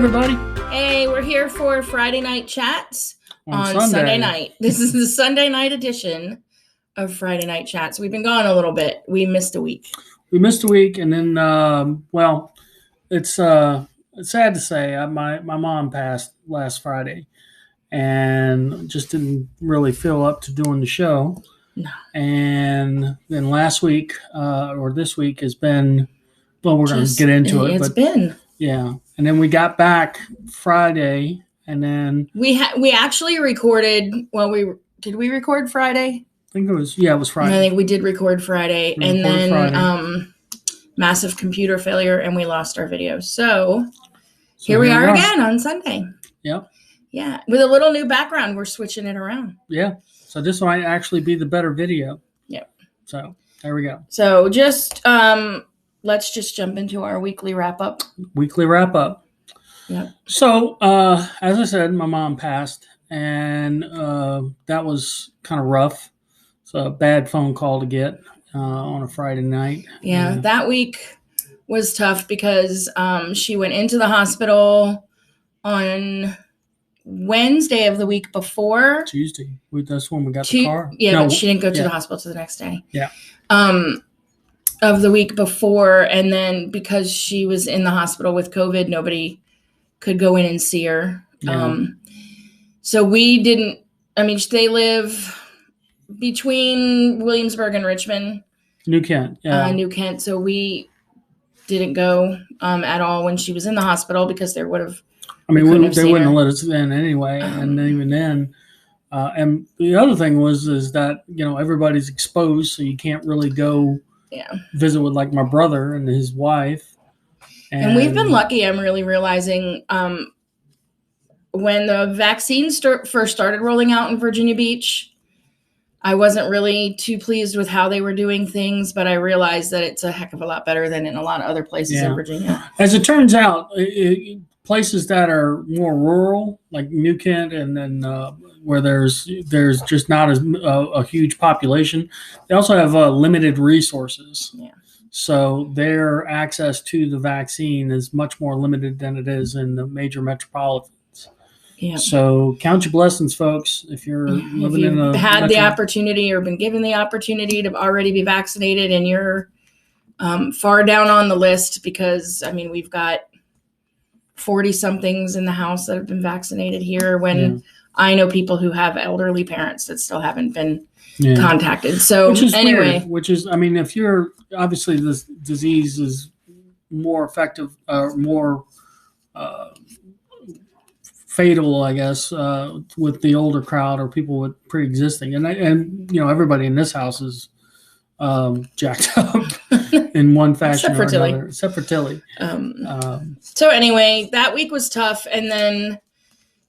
everybody. Hey, we're here for Friday Night Chats on Sunday. Sunday night. This is the Sunday night edition of Friday Night Chats. We've been gone a little bit. We missed a week. And then, it's sad to say, my mom passed last Friday, and just didn't really feel up to doing the show. No. And then last week, or this week, has been, well, we're going to get into it. It's been. Yeah. And then we got back Friday, and then we actually recorded. Well, did we record Friday? I think it was Friday. I think we did record Friday, and then massive computer failure, and we lost our video. So here we are again on Sunday. Yep. Yeah, with a little new background, we're switching it around. Yeah. So this might actually be the better video. Yep. So there we go. So let's just jump into our weekly wrap up. Yep. So, as I said, my mom passed, and that was kind of rough. It's a bad phone call to get on a Friday night. Yeah, that week was tough because she went into the hospital on Wednesday of the week before. Tuesday. That's when we got the car. Yeah, but she didn't go to the hospital till the next day. Yeah. Of the week before, and then because she was in the hospital with COVID, nobody could go in and see her. Yeah. So we didn't. I mean, they live between Williamsburg and Richmond. New Kent. Yeah. New Kent. So we didn't go at all when she was in the hospital because they would have. I mean, they wouldn't have let us in anyway, and even then. And the other thing is that everybody's exposed, so you can't really go. Yeah. Visit with like my brother and his wife. And we've been lucky. I'm really realizing when the vaccines first started rolling out in Virginia Beach, I wasn't really too pleased with how they were doing things, but I realized that it's a heck of a lot better than in a lot of other places in Virginia. As it turns out, places that are more rural, like New Kent, and then where there's just not as a huge population, they also have limited resources. Yeah. So their access to the vaccine is much more limited than it is in the major metropolitans. Yeah. So count your blessings, folks. If you're living in a had the opportunity or been given the opportunity to already be vaccinated, and you're far down on the list, because I mean we've got 40-somethings in the house that have been vaccinated here, when I know people who have elderly parents that still haven't been contacted. So anyway, I mean, if you're obviously this disease is more effective, more fatal, I guess, with the older crowd or people with pre-existing, and everybody in this house is jacked up in one fashion or another, except for Tilly. So anyway, that week was tough, and then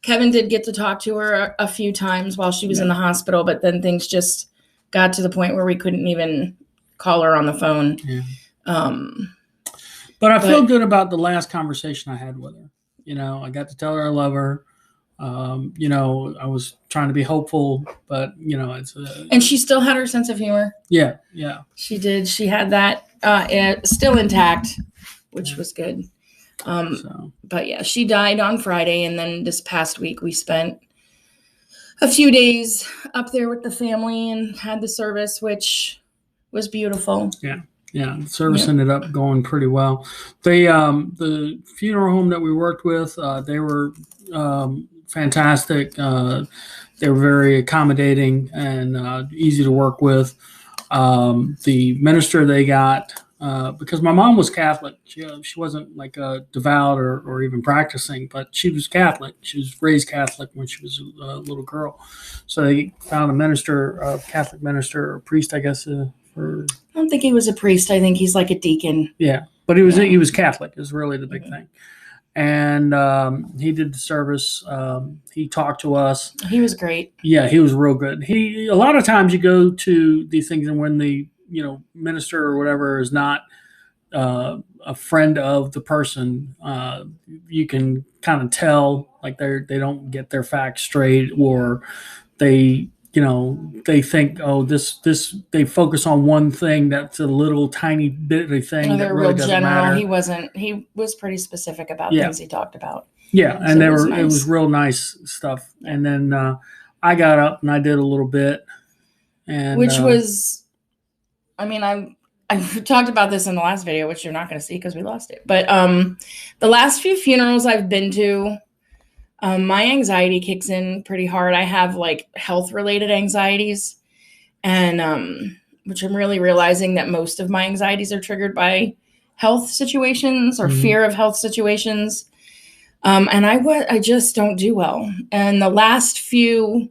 Kevin did get to talk to her a few times while she was in the hospital, but then things just got to the point where we couldn't even call her on the phone. Yeah. But I feel good about the last conversation I had with her. I got to tell her I love her. I was trying to be hopeful, but it's and she still had her sense of humor. Yeah. She did. She had that still intact, which was good. But yeah, she died on Friday, and then this past week we spent a few days up there with the family and had the service, which was beautiful. Yeah. The service ended up going pretty well. The funeral home that we worked with, they were fantastic. They were very accommodating and easy to work with. The minister they got, because my mom was Catholic. She wasn't like a devout or even practicing, but she was Catholic. She was raised Catholic when she was a little girl. So they found a Catholic minister or priest, I guess, I don't think he was a priest. I think he's like a deacon. Yeah, but he was Catholic is really the big thing. And he did the service. He talked to us. He was great. Yeah, he was real good. A lot of times you go to these things, and when the minister or whatever is not a friend of the person, you can kind of tell like they don't get their facts straight, or they they think, they focus on one thing that's a little tiny bitty thing that really doesn't matter. He was pretty specific about things he talked about. Yeah, and So they it was were. It was nice. real nice stuff. And then I got up and I did a little bit, and Which was, I mean, I've talked about this in the last video, which you're not going to see because we lost it. But the last few funerals I've been to, my anxiety kicks in pretty hard. I have like health related anxieties, and which I'm really realizing that most of my anxieties are triggered by health situations or fear of health situations. And I just don't do well. And the last few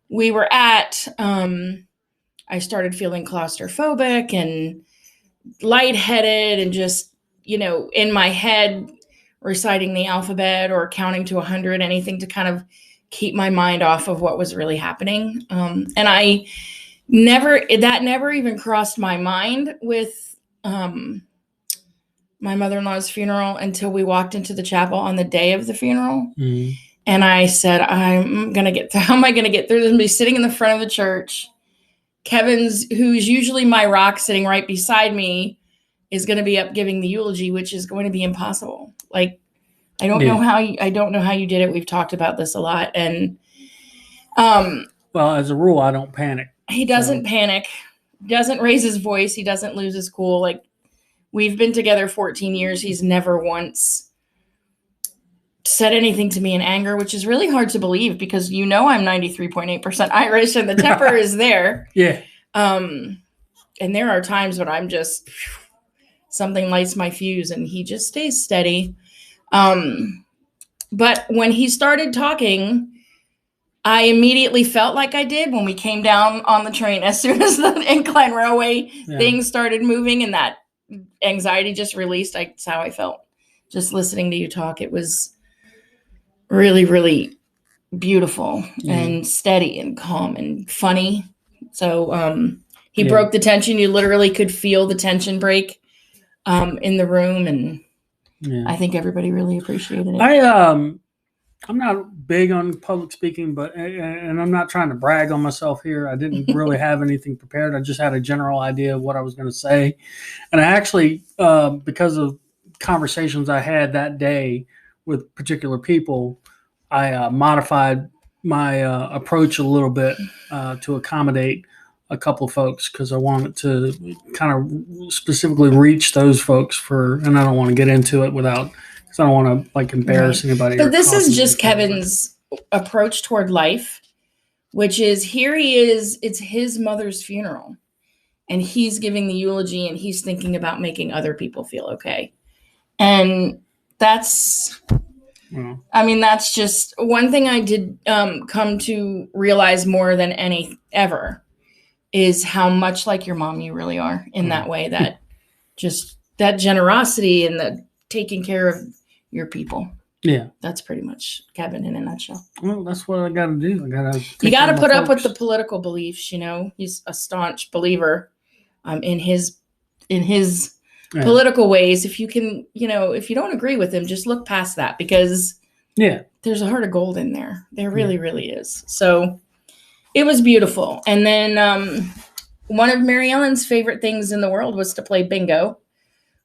we were at, I started feeling claustrophobic and lightheaded and just, in my head reciting the alphabet or counting to 100, anything to kind of keep my mind off of what was really happening. And that never even crossed my mind with my mother-in-law's funeral until we walked into the chapel on the day of the funeral. And I said, how am I going to get through this? I'm be sitting in the front of the church. Kevin's, who's usually my rock, sitting right beside me, is going to be up giving the eulogy, which is going to be impossible. Like, I don't know how you did it. We've talked about this a lot. And, well, as a rule, I don't panic. He doesn't panic, doesn't raise his voice. He doesn't lose his cool. Like, we've been together 14 years. He's never once said anything to me in anger, which is really hard to believe because I'm 93.8% Irish and the temper is there. Yeah. And there are times when I'm just, something lights my fuse and he just stays steady. But when he started talking, I immediately felt like I did when we came down on the train. As soon as the incline railway things started moving and that anxiety just released, that's how I felt. Just listening to you talk, it was really, really beautiful and steady and calm and funny. So he broke the tension. You literally could feel the tension break in the room, and I think everybody really appreciated it. I'm not big on public speaking, and I'm not trying to brag on myself here. I didn't really have anything prepared. I just had a general idea of what I was going to say. And I actually, because of conversations I had that day with particular people, I modified my approach a little bit to accommodate a couple of folks because I wanted to kind of specifically reach those folks and I don't want to get into it without, because I don't want to like embarrass anybody. But this is just Kevin's approach toward life, which is here he is, it's his mother's funeral and he's giving the eulogy and he's thinking about making other people feel okay. And that's just one thing I did come to realize more than any ever is how much like your mom you really are in that way, that just that generosity and the taking care of your people. Yeah. That's pretty much Kevin in a nutshell. Well, that's what I got to do. You got to put up with the political beliefs, He's a staunch believer in his political ways. If you can, if you don't agree with him, just look past that because there's a heart of gold in there. There really, really is. So it was beautiful. And then one of Mary Ellen's favorite things in the world was to play bingo,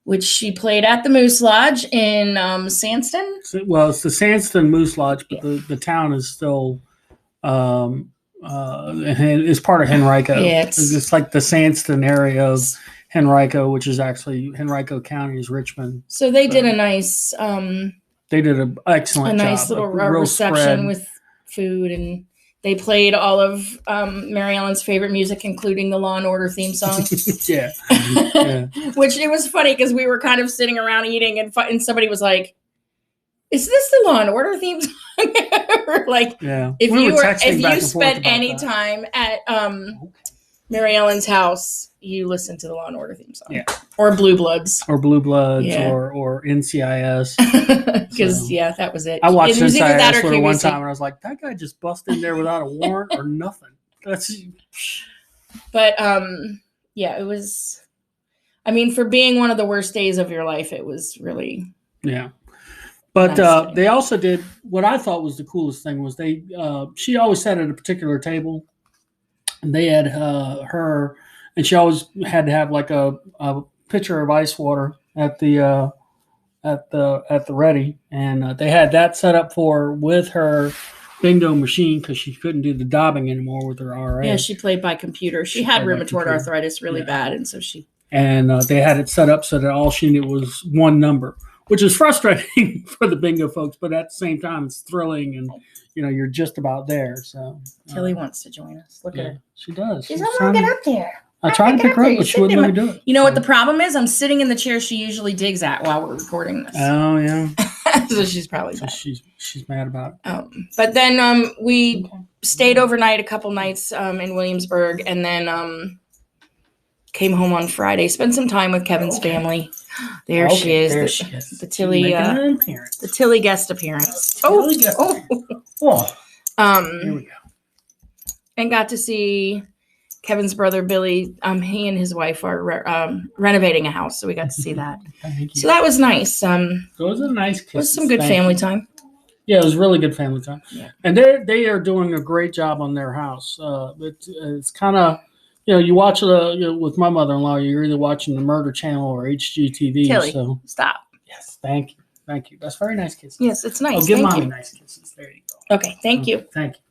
which she played at the Moose Lodge in Sandston. Well, it's the Sandston Moose Lodge, but the town is still is part of Henrico. Yeah, it's like the Sandston area of Henrico, which is actually Henrico County's Richmond. So they did a nice. They did an excellent job. A nice little reception with food, and they played all of Mary Ellen's favorite music, including the Law and Order theme song. Yeah. Which it was funny because we were kind of sitting around eating, and somebody was like, "Is this the Law and Order theme song?" If you spent any time at Mary Ellen's house, you listen to the Law and Order theme song. Yeah. Or Blue Bloods. Or NCIS. Because, that was it. I watched NCIS for one time and I was like, that guy just busted in there without a warrant or nothing. But, it was, for being one of the worst days of your life, it was really. Yeah. But they also did, what I thought was the coolest thing was she always sat at a particular table. And they had her, and she always had to have like a pitcher of ice water at the at the ready, and they had that set up for with her bingo machine because she couldn't do the daubing anymore with her RA. Yeah, she played by computer. She had rheumatoid arthritis really bad, and so she. And they had it set up so that all she needed was one number, which is frustrating for the bingo folks, but at the same time, it's thrilling, and you're just about there. So Tilly wants to join us. Look at her. She does. She's not want to get up there. I tried to pick her up, but she wouldn't let me do it. You know what the problem is? I'm sitting in the chair she usually digs at while we're recording this. Oh yeah. So she's probably mad. She's mad about it. But then we stayed overnight a couple nights in Williamsburg, and then came home on Friday. Spent some time with Kevin's family. There she is. There she is. The Tilly. The Tilly guest appearance. Here we go. And got to see Kevin's brother Billy. He and his wife are renovating a house, so we got to see that. So that was nice. It was a nice kiss. It was some good family time. Yeah, it was really good family time. Yeah. And they are doing a great job on their house. It's kind of, you watch it with my mother-in-law, you're either watching the Murder Channel or HGTV. Tilly, so stop. Yes, thank you. Thank you. That's very nice kisses. Yes, it's nice. Oh, give Mommy nice kisses. There you go. Okay, thank you. Thank you.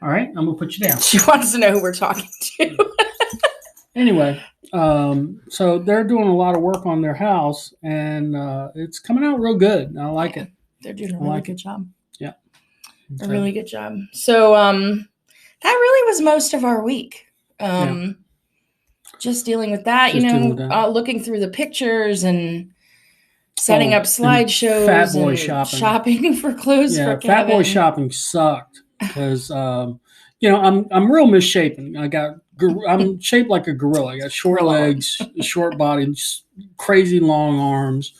All right, I'm going to put you down. She wants to know who we're talking to. Anyway, so they're doing a lot of work on their house, and it's coming out real good. I like it. They're doing a really good job. Yeah. A really good job. So that really was most of our week. Just dealing with that, looking through the pictures and setting up slideshows. Fat boy and shopping for clothes for Kevin. Fat boy shopping sucked because I'm real misshapen. I'm shaped like a gorilla. I got short legs, short body, just crazy long arms.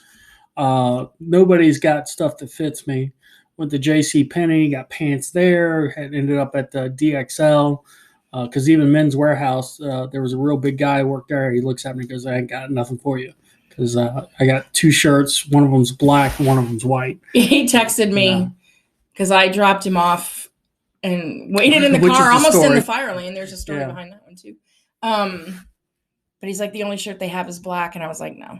Nobody's got stuff that fits me. Went to J.C. Penney, got pants there. Had ended up at the DXL because even Men's Warehouse, there was a real big guy who worked there. He looks at me and goes, "I ain't got nothing for you." Because I got two shirts. One of them's black and one of them's white. He texted me because I dropped him off and waited in the car, almost in the fire lane. There's a story behind that one too. But he's like, the only shirt they have is black. And I was like, no.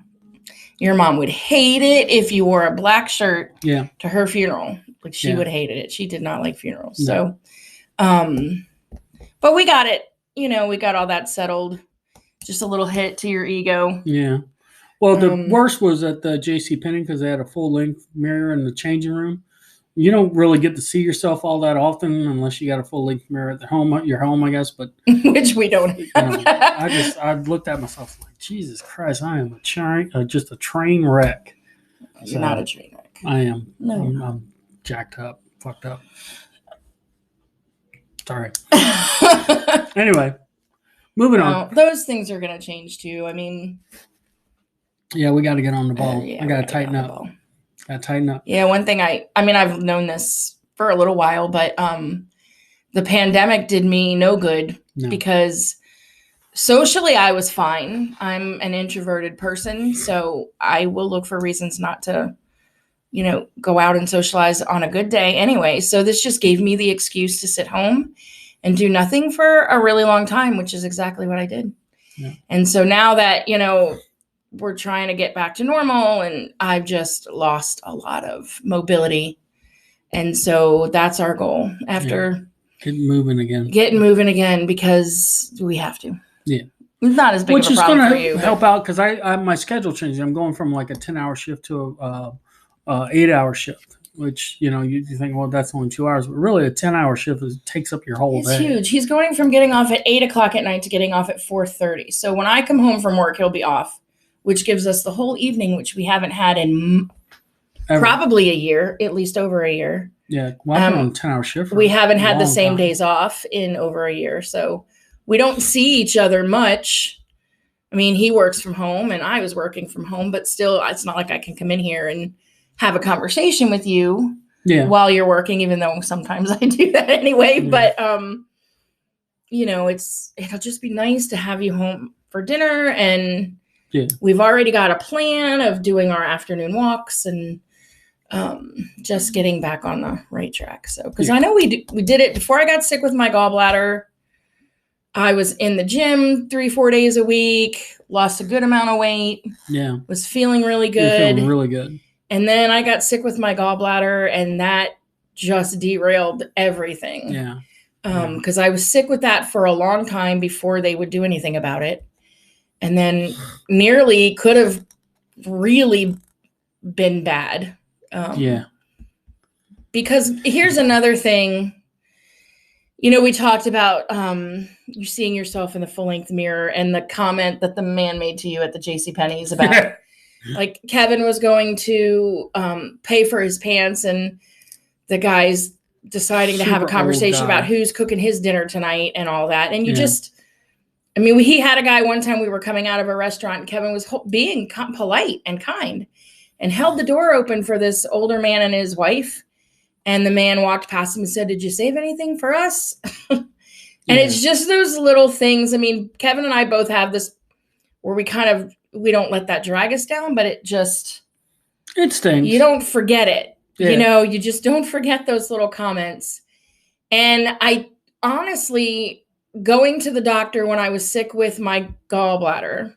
Your mom would hate it if you wore a black shirt to her funeral. Like she would hate it. She did not like funerals. No. So, but we got it. We got all that settled. Just a little hit to your ego. Yeah. Well, the worst was at the JCPenney because they had a full-length mirror in the changing room. You don't really get to see yourself all that often unless you got a full-length mirror at your home, I guess. But which we don't have. I looked at myself like, Jesus Christ, I am just a train wreck. You're not a train wreck. I am. No, I'm jacked up, fucked up. Sorry. Anyway, moving on. Those things are going to change too. I mean. Yeah, we got to get on the ball. I got to tighten up. Got to tighten up. Yeah, one thing I've known this for a little while, but the pandemic did me no good because socially I was fine. I'm an introverted person, so I will look for reasons not to, go out and socialize on a good day anyway. So this just gave me the excuse to sit home and do nothing for a really long time, which is exactly what I did. Yeah. And so now that, we're trying to get back to normal and I've just lost a lot of mobility. And so that's our goal after getting moving again because we have to. Yeah. It's not as big of a problem for you. Which is going to help out because I my schedule changed. I'm going from like a 10-hour shift to a 8-hour shift, which, you think, well, that's only 2 hours, but really a 10-hour shift takes up your whole day. It's huge. He's going from getting off at 8:00 at night to getting off at 4:30. So when I come home from work, he'll be off, which gives us the whole evening, which we haven't had in probably a year, at least over a year. Yeah, well, I'm on a 10-hour shift. We haven't had the same days off in over a year, so we don't see each other much. I mean, he works from home, and I was working from home, but still, it's not like I can come in here and have a conversation with you while you're working, even though sometimes I do that anyway. Yeah. But, it'll just be nice to have you home for dinner, and we've already got a plan of doing our afternoon walks and just getting back on the right track. So, because I know we did it before I got sick with my gallbladder. I was in the gym 3-4 days a week, lost a good amount of weight. Yeah. Was feeling really good. You're feeling really good. And then I got sick with my gallbladder, and that just derailed everything. Yeah. Because I was sick with that for a long time before they would do anything about it. And then nearly could have really been bad. Because here's another thing. You know, we talked about you seeing yourself in the full-length mirror, and the comment that the man made to you at the JCPenney's about like Kevin was going to pay for his pants, and the guy's deciding to have a conversation about who's cooking his dinner tonight and all that. And you just, I mean, he had a guy one time, we were coming out of a restaurant, and Kevin was being polite and kind and held the door open for this older man and his wife. And the man walked past him and said, "Did you save anything for us?" And it's just those little things. I mean, Kevin and I both have this where we don't let that drag us down, but it stings. You don't forget it. Yeah. You know, you just don't forget those little comments. And I honestly, going to the doctor when I was sick with my gallbladder,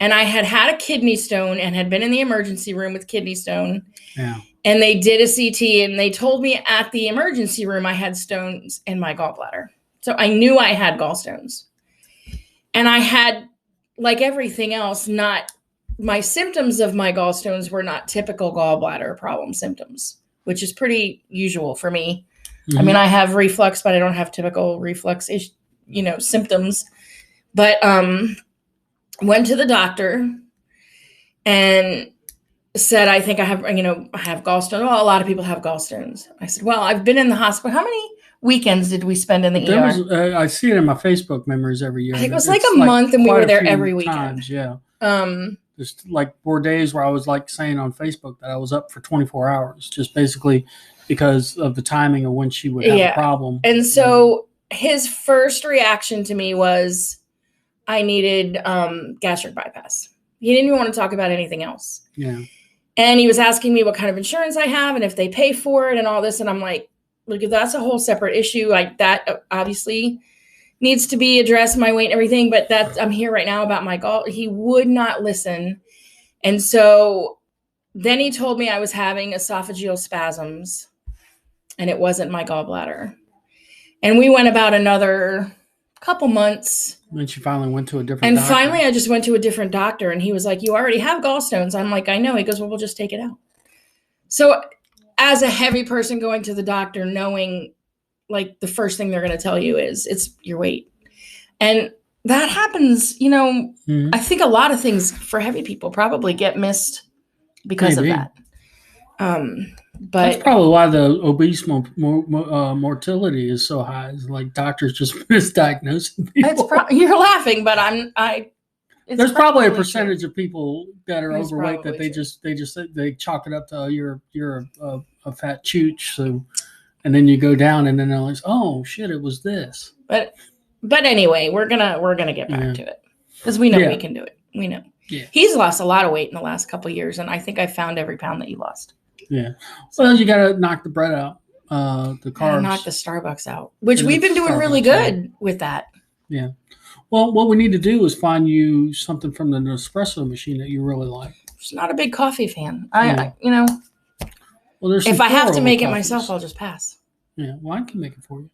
and I had a kidney stone and had been in the emergency room with kidney stone. Yeah. And they did a CT, and they told me at the emergency room I had stones in my gallbladder. So I knew I had gallstones. And I had, like everything else, my symptoms of my gallstones were not typical gallbladder problem symptoms, which is pretty usual for me. Mm-hmm. I mean, I have reflux, but I don't have typical reflux, symptoms. But went to the doctor and said, "I think I have gallstones." Well, a lot of people have gallstones. I said, "Well, I've been in the hospital." How many weekends did we spend in the ER? I see it in my Facebook memories every year. I think it was like a month, and we were there every weekend. Times, yeah. Just like 4 days where I was like saying on Facebook that I was up for 24 hours, just basically because of the timing of when she would have a problem. And so his first reaction to me was I needed gastric bypass. He didn't even want to talk about anything else. Yeah. And he was asking me what kind of insurance I have and if they pay for it and all this. And I'm like, look, that's a whole separate issue. Like that obviously needs to be addressed, my weight and everything. But I'm here right now about my gall. He would not listen. And so then he told me I was having esophageal spasms and it wasn't my gallbladder. And we went about another couple months. Then she finally went to a different doctor. Finally, I just went to a different doctor, and he was like, "You already have gallstones." I'm like, "I know." He goes, "Well, we'll just take it out." So as a heavy person going to the doctor, knowing like the first thing they're going to tell you is it's your weight. And that happens, I think a lot of things for heavy people probably get missed because of that. But that's probably why the obese mortality is so high. It's like doctors just misdiagnosing people. You're laughing, but there's probably a percentage of people that are overweight that they chalk it up to you're a fat chooch. So, and then you go down, and then they're like, "Oh shit, it was this." But anyway, we're gonna get back to it because we know we can do it. We know. Yeah. He's lost a lot of weight in the last couple of years, and I think I found every pound that you lost. Yeah. Well, you got to knock the bread out, the carbs. Knock the Starbucks out, which we've been doing really good with that. Yeah. Well, what we need to do is find you something from the Nespresso machine that you really like. I'm just not a big coffee fan. Well, there's if I have to make it myself, I'll just pass. Yeah. Well, I can make it for you.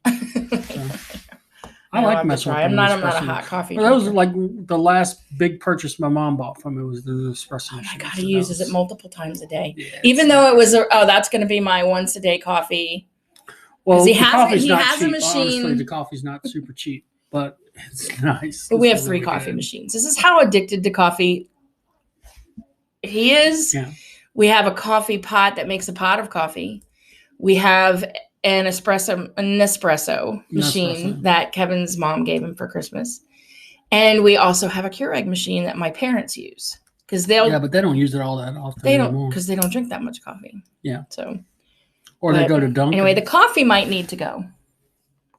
I like myself. I'm not a hot coffee. Well, that was like the last big purchase my mom bought from me was the espresso machine. Oh my God, he uses it multiple times a day. Yeah, even though it was, that's going to be my once a day coffee. Well, he has a machine. Honestly, the coffee's not super cheap, but it's nice. But we have 3 coffee machines. This is how addicted to coffee he is. Yeah. We have a coffee pot that makes a pot of coffee. We have an Nespresso machine that Kevin's mom gave him for Christmas. And we also have a Keurig machine that my parents use because but they don't use it all that often. They don't because they don't drink that much coffee. Yeah. So. They go to Dunkin'. Anyway, the coffee might need to go,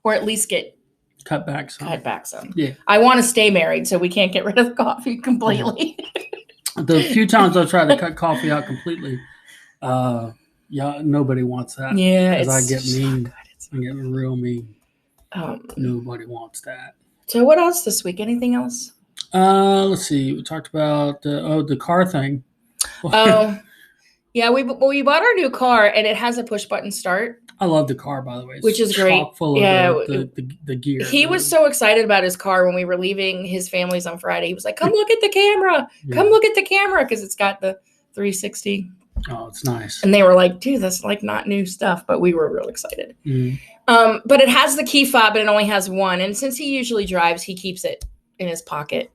or at least get cut back some. Yeah. I want to stay married, so we can't get rid of the coffee completely. Yeah. The few times I've tried to cut coffee out completely, nobody wants that. Yeah, because I get mean. I get real mean. Nobody wants that. So what else this week? Anything else? Let's see. We talked about the car thing. Oh, Yeah, we bought our new car, and it has a push button start. I love the car, by the way. It's which is great. chock full of Yeah, the gear. He was so excited about his car when we were leaving his family's on Friday. He was like, "Come look at the camera! Come look at the camera!" Because it's got the 360. Oh, it's nice. And they were like, "Dude, that's like not new stuff," but we were real excited. Mm-hmm. But it has the key fob, and it only has one. And since he usually drives, he keeps it in his pocket.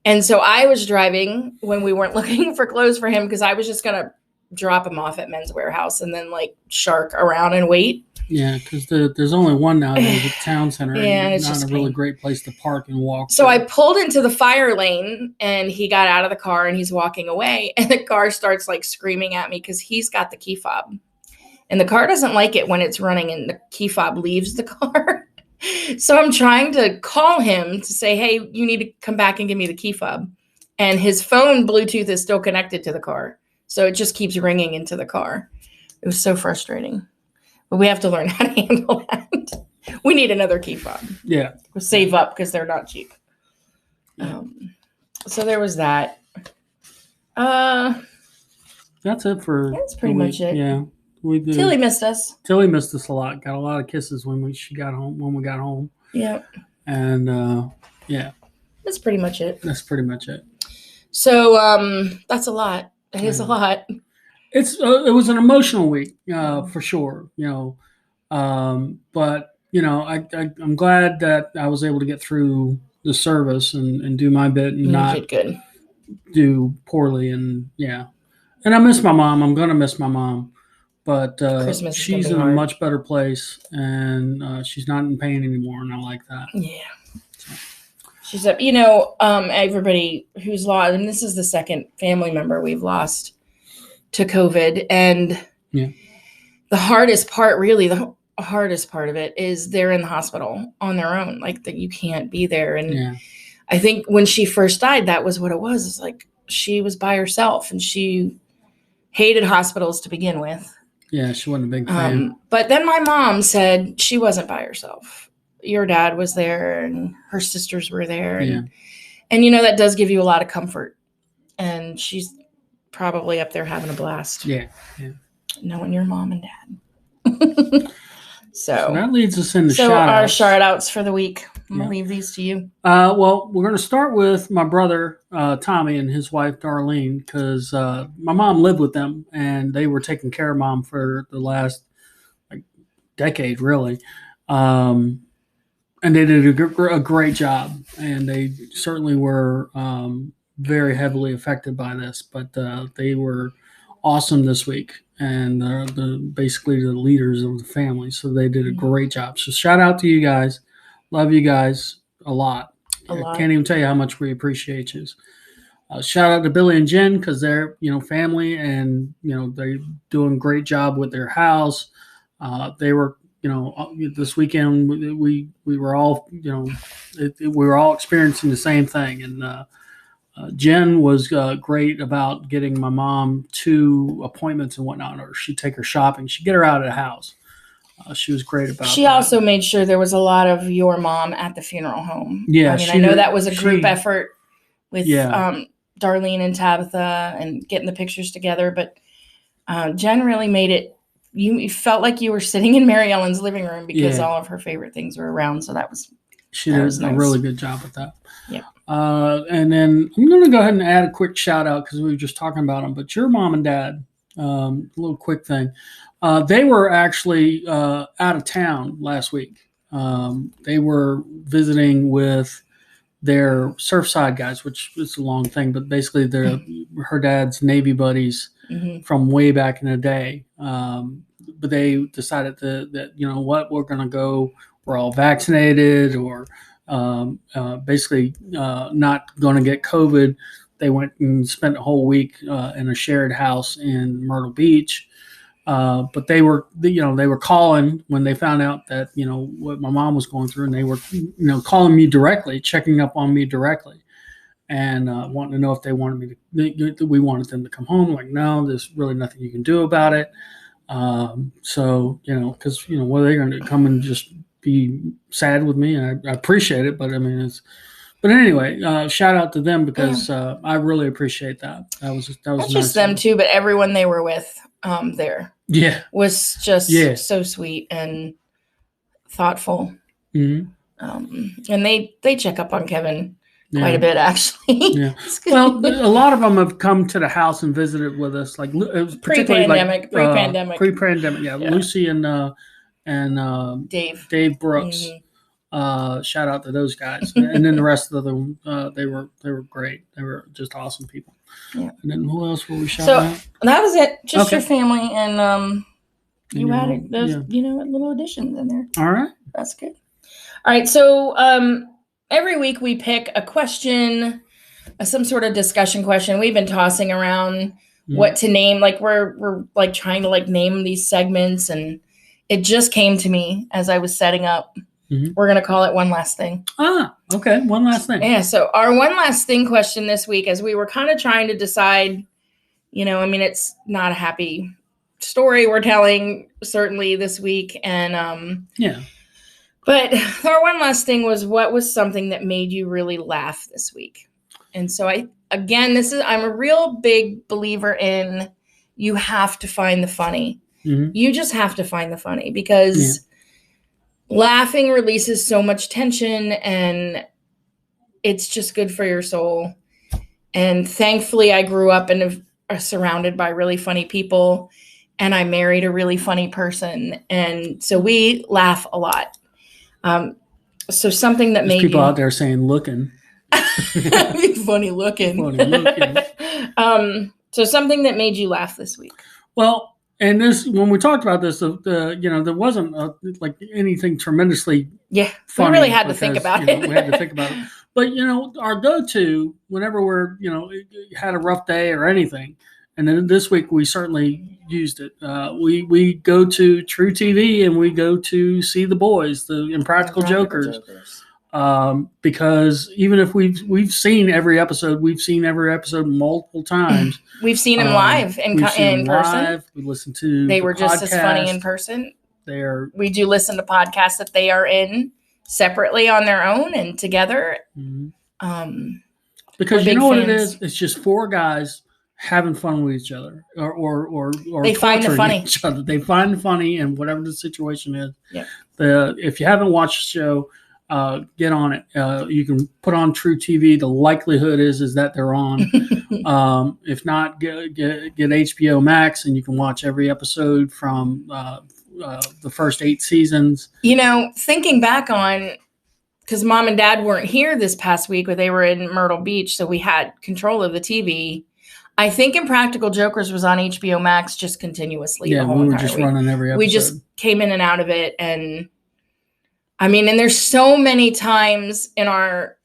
And so I was driving when we weren't looking for clothes for him because I was just gonna drop him off at Men's Warehouse and then like shark around and wait. Yeah, because there's only one nowadays at Town Center. Yeah, and it's not just a really great place to park and walk. So I pulled into the fire lane, and he got out of the car, and he's walking away, and the car starts like screaming at me because he's got the key fob, and the car doesn't like it when it's running and the key fob leaves the car. So I'm trying to call him to say, "Hey, you need to come back and give me the key fob," and his phone Bluetooth is still connected to the car, so it just keeps ringing into the car. It was so frustrating. But we have to learn how to handle that. We need another key fob. Yeah. We'll save up because they're not cheap. So there was that. That's it for. That's pretty much it. Yeah. We did. Tilly missed us. Tilly missed us a lot. Got a lot of kisses when we got home. Yeah. And yeah. That's pretty much it. That's pretty much it. So that's a lot. It is a lot. It was an emotional week, for sure. But I'm glad that I was able to get through the service and do my bit and not do poorly. And yeah, and I miss my mom. I'm gonna miss my mom, but she's in a much better place, and she's not in pain anymore, and I like that. Yeah. She's up. Everybody who's lost, and this is the second family member we've lost to COVID, and the hardest part of it is they're in the hospital on their own, like that you can't be there. And I think when she first died, that was what it was. It's like she was by herself, and she hated hospitals to begin with. Yeah, she wasn't a big fan. But then my mom said she wasn't by herself. Your dad was there, and her sisters were there, and that does give you a lot of comfort. And she's probably up there having a blast. Yeah. Knowing your mom and dad. So that leads us into our shout outs for the week. I'm going to leave these to you. Well, we're going to start with my brother, Tommy, and his wife, Darlene, because my mom lived with them, and they were taking care of mom for the last decade, really. And they did a great job, and they certainly were very heavily affected by this, but they were awesome this week, and basically the leaders of the family. So they did a great job. So shout out to you guys. Love you guys a lot. I can't even tell you how much we appreciate you. Shout out to Billy and Jen because they're family, and they're doing a great job with their house. They were this weekend we were all we were all experiencing the same thing, and Jen was great about getting my mom to appointments and whatnot, or she'd take her shopping. She'd get her out of the house. She was great about She that. also made sure there was a lot of your mom at the funeral home. Yeah. I know that was a group effort with Darlene and Tabitha and getting the pictures together, but Jen really made it. You felt like you were sitting in Mary Ellen's living room because all of her favorite things were around. So she did a really good job with that. Yeah. And then I'm going to go ahead and add a quick shout out because we were just talking about them, but your mom and dad, a little quick thing. They were actually out of town last week. They were visiting with their Surfside guys, which is a long thing, but basically they're her dad's Navy buddies from way back in the day. But they decided that we're going to go. We're all vaccinated, or basically not going to get COVID. They went and spent a whole week in a shared house in Myrtle Beach. But they were calling when they found out that, what my mom was going through, and they were, calling me directly, checking up on me directly, and wanting to know if they wanted we wanted them to come home. Like, no, there's really nothing you can do about it. So, because, what are they going to come and just be sad with me? And I appreciate it, but I mean, But anyway, shout out to them because I really appreciate that. That was Not nice just them too, but everyone they were with there was just so sweet and thoughtful. Mm-hmm. And they check up on Kevin quite a bit, actually. Yeah. Well, a lot of them have come to the house and visited with us, like it was pre-pandemic. Pre-pandemic, yeah. Lucy and Dave Brooks. Mm-hmm. Shout out to those guys, and then the rest of them. They were great. They were just awesome people. Yeah. And then who else were we shouting out? That was it. Just your family, and you added those, little additions in there. All right, that's good. All right, so every week we pick a question, some sort of discussion question. We've been tossing around what to name. Like we're like trying to like name these segments, and it just came to me as I was setting up. Mm-hmm. We're gonna call it One Last Thing. Ah, okay, One Last Thing. Yeah. So our One Last Thing question this week, as we were kind of trying to decide, it's not a happy story we're telling certainly this week, and But our one last thing was, what was something that made you really laugh this week? And so I'm a real big believer in, you have to find the funny. Mm-hmm. You just have to find the funny, because laughing releases so much tension, and it's just good for your soul. And thankfully I grew up and surrounded by really funny people, and I married a really funny person. And so we laugh a lot. So something that made people out there saying looking funny looking. So something that made you laugh this week. Well, and this, when we talked about this, there wasn't like anything tremendously funny. We really had to think about it. We had to think about it. But our go-to whenever we're had a rough day or anything, and then this week we certainly used it. We go to True TV and we go to see The Boys, the Impractical Jokers. Because even if we've seen every episode multiple times. We've seen them live in person. We listen to. They were just as funny in person. We do listen to podcasts that they are in separately on their own and together. Mm-hmm. Because you know what it is? It's just four guys having fun with each other, or they find the funny. Each other. They find the funny, and whatever the situation is. Yeah. If you haven't watched the show, get on it. You can put on True TV. The likelihood is that they're on. If not, get HBO Max, and you can watch every episode from the first 8 seasons. Thinking back on, because Mom and Dad weren't here this past week, but they were in Myrtle Beach, so we had control of the TV. I think Impractical Jokers was on HBO Max just continuously. Yeah, we were just running every episode. We just came in and out of it, and and there's so many times in our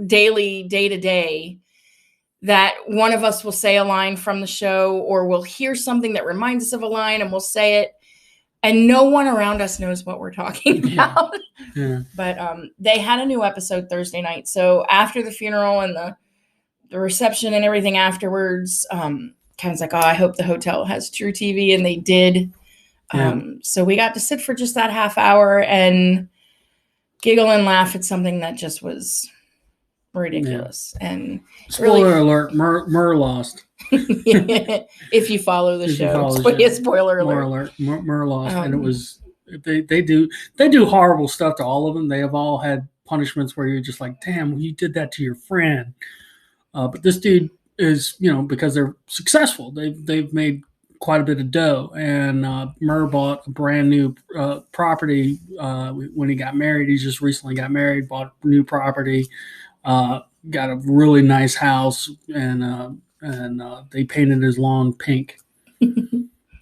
daily day-to-day that one of us will say a line from the show, or we'll hear something that reminds us of a line and we'll say it, and no one around us knows what we're talking about. Yeah. But they had a new episode Thursday night. So after the funeral and the reception and everything afterwards, Ken's like, I hope the hotel has True TV, and they did. So we got to sit for just that half hour and giggle and laugh at something that just was ridiculous. And spoiler alert, Mur lost. If you follow the show. Spoiler alert. Mur lost. And it was, they do horrible stuff to all of them. They have all had punishments where you're just like, damn, you did that to your friend. But this dude is, because they're successful, they've made quite a bit of dough. And Murr bought a brand new property when he got married. He just recently got married, bought a new property, got a really nice house, and they painted his lawn pink.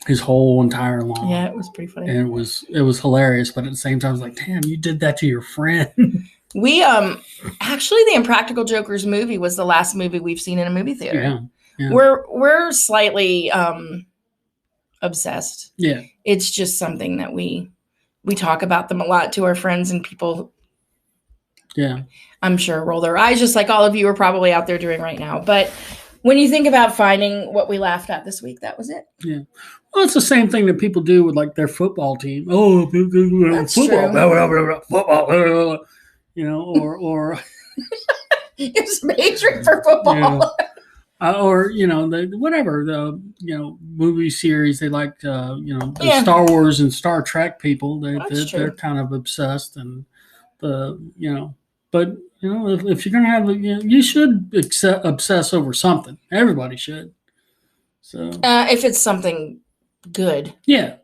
His whole entire lawn. Yeah, it was pretty funny. And it was hilarious, but at the same time, I was like, damn, you did that to your friend. We actually, the Impractical Jokers movie was the last movie we've seen in a movie theater. Yeah. We're slightly obsessed. Yeah. It's just something that we talk about them a lot to our friends, and people, I'm sure, roll their eyes just like all of you are probably out there doing right now. But when you think about finding what we laughed at this week, that was it. Yeah. Well, it's the same thing that people do with like their football team. Oh, that's football, true. football, or It's hatred for football. Yeah. Or the movie series they like. The Star Wars and Star Trek people. They're kind of obsessed, and but if you're gonna have you should obsess over something. Everybody should. So if it's something good, yeah,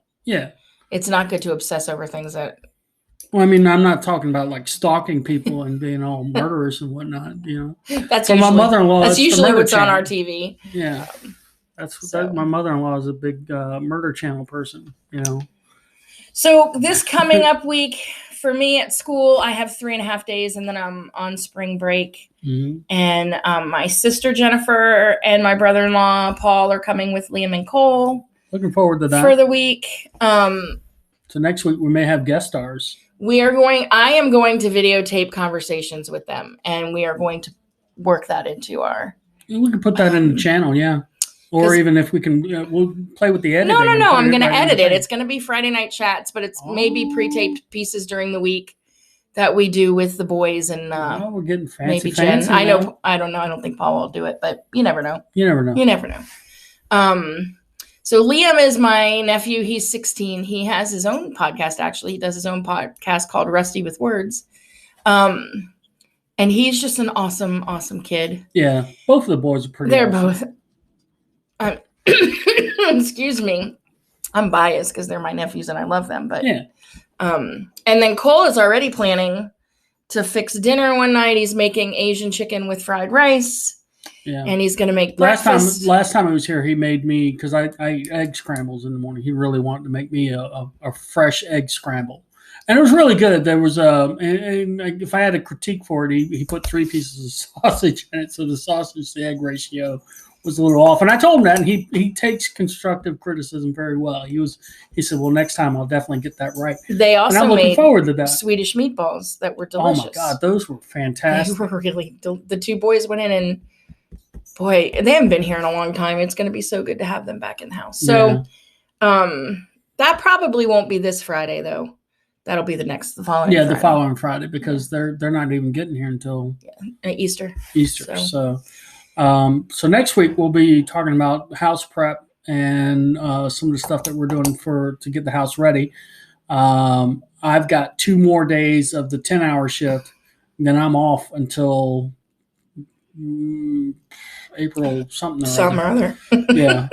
it's not good to obsess over things that. Well, I mean, I'm not talking about like stalking people and being all murderous and whatnot. That's usually, my mother-in-law. That's usually what's channel. on our TV. Yeah, my mother-in-law is a big murder channel person. So this coming up week for me at school, I have 3.5 days, and then I'm on spring break. Mm-hmm. And my sister Jennifer and my brother-in-law Paul are coming with Liam and Cole. Looking forward to that for the week. So next week we may have guest stars. I am going to videotape conversations with them, and we are going to work that into our. We can put that in the channel, yeah. Or even if we can, we'll play with the editing. No. I'm going to edit it. It's going to be Friday night chats, but it's maybe pre-taped pieces during the week that we do with the boys and we're getting fancy. Maybe Jen. I know. I don't know. I don't think Paul will do it, but you never know. You never know. So Liam is my nephew. He's 16. He has his own podcast, actually. He does his own podcast called Rusty with Words. And he's just an awesome, awesome kid. Yeah. Both of the boys are pretty awesome. Both. Excuse me. I'm biased because they're my nephews and I love them. But yeah. And then Cole is already planning to fix dinner one night. He's making Asian chicken with fried rice. Yeah. And he's going to make breakfast. Last time I was here, he made me, because I eat egg scrambles in the morning. He really wanted to make me a fresh egg scramble. And it was really good. There was and if I had a critique for it, he put 3 pieces of sausage in it. So the sausage to egg ratio was a little off. And I told him that, and he takes constructive criticism very well. He said, well, next time I'll definitely get that right. They also and I'm looking forward to that. Swedish meatballs that were delicious. Oh my God, those were fantastic. They were really, the 2 boys went in and boy, they haven't been here in a long time. It's going to be so good to have them back in the house. So that probably won't be this Friday, though. That'll be the following Friday. Yeah, the following Friday, because they're not even getting here until Easter. So next week we'll be talking about house prep and some of the stuff that we're doing to get the house ready. I've got 2 more days of the 10-hour shift, and then I'm off until April something or other. Yeah.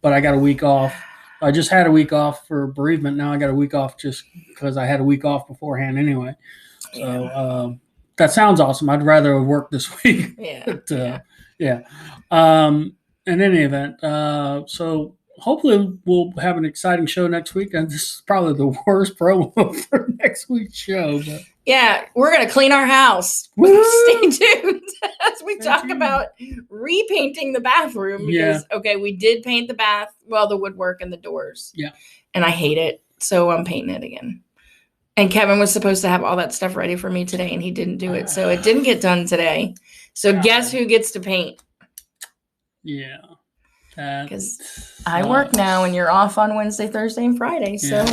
But I got a week off. I just had a week off for bereavement. Now I got a week off just because I had a week off beforehand anyway. So that sounds awesome. I'd rather have worked this week. Yeah. But, in any event, so hopefully we'll have an exciting show next week. And this is probably the worst promo for next week's show. But. Yeah, we're going to clean our house. Stay tuned as we talk about repainting the bathroom. Because, we did paint the the woodwork and the doors. Yeah. And I hate it. So I'm painting it again. And Kevin was supposed to have all that stuff ready for me today, and he didn't do it. So it didn't get done today. So guess who gets to paint? Yeah. Because I work now, and you're off on Wednesday, Thursday, and Friday. So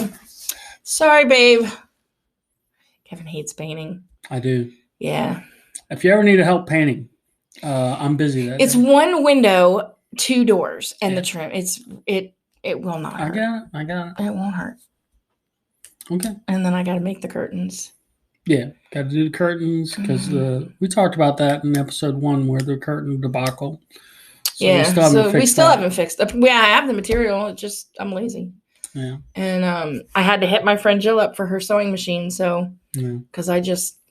sorry, babe. Kevin hates painting. I do. Yeah. If you ever need help painting, I'm busy. It's day. 1 window, 2 doors, and the trim. It will not hurt. I got it. It won't hurt. Okay. And then I got to make the curtains. Yeah, got to do the curtains because we talked about that in episode 1 where the curtain debacle. So we still haven't fixed it. Yeah, I have the material. It's just I'm lazy. Yeah. And I had to hit my friend Jill up for her sewing machine. So because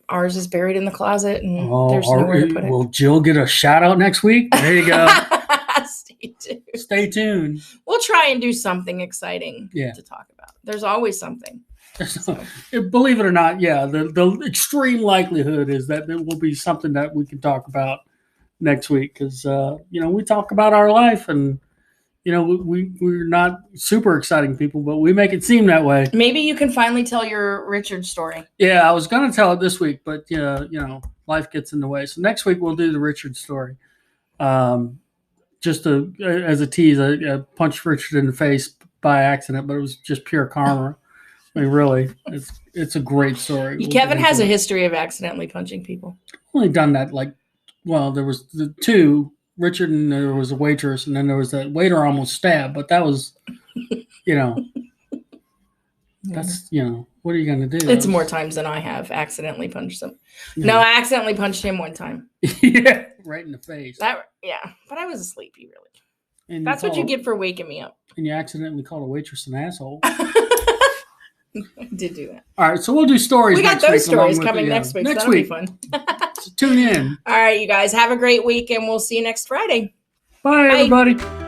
ours is buried in the closet and there's nowhere to put it. Will Jill get a shout out next week? There you go. Stay tuned. We'll try and do something exciting to talk about. There's always something. So. Believe it or not, the extreme likelihood is that there will be something that we can talk about next week because we talk about our life and we're not super exciting people, but we make it seem that way. Maybe you can finally tell your Richard story. Yeah, I was going to tell it this week, but life gets in the way. So next week we'll do the Richard story. Just as a tease, I punched Richard in the face by accident, but it was just pure karma. I mean, really, it's a great story. Kevin has a history of accidentally punching people. I've only done that like well, there was the two, Richard, and there was a waitress, and then there was that waiter almost stabbed, but that was, that's, what are you going to do? It's more times than I have accidentally punched him. No, I accidentally punched him one time. Yeah, right in the face. But I was sleepy, really. And that's what you get for waking me up. And you accidentally called a waitress an asshole. I did do that. All right, so we'll do stories. We got those stories coming next week. Next so week. That'll be fun. So tune in. All right, you guys have a great week, and we'll see you next Friday. Bye. Everybody.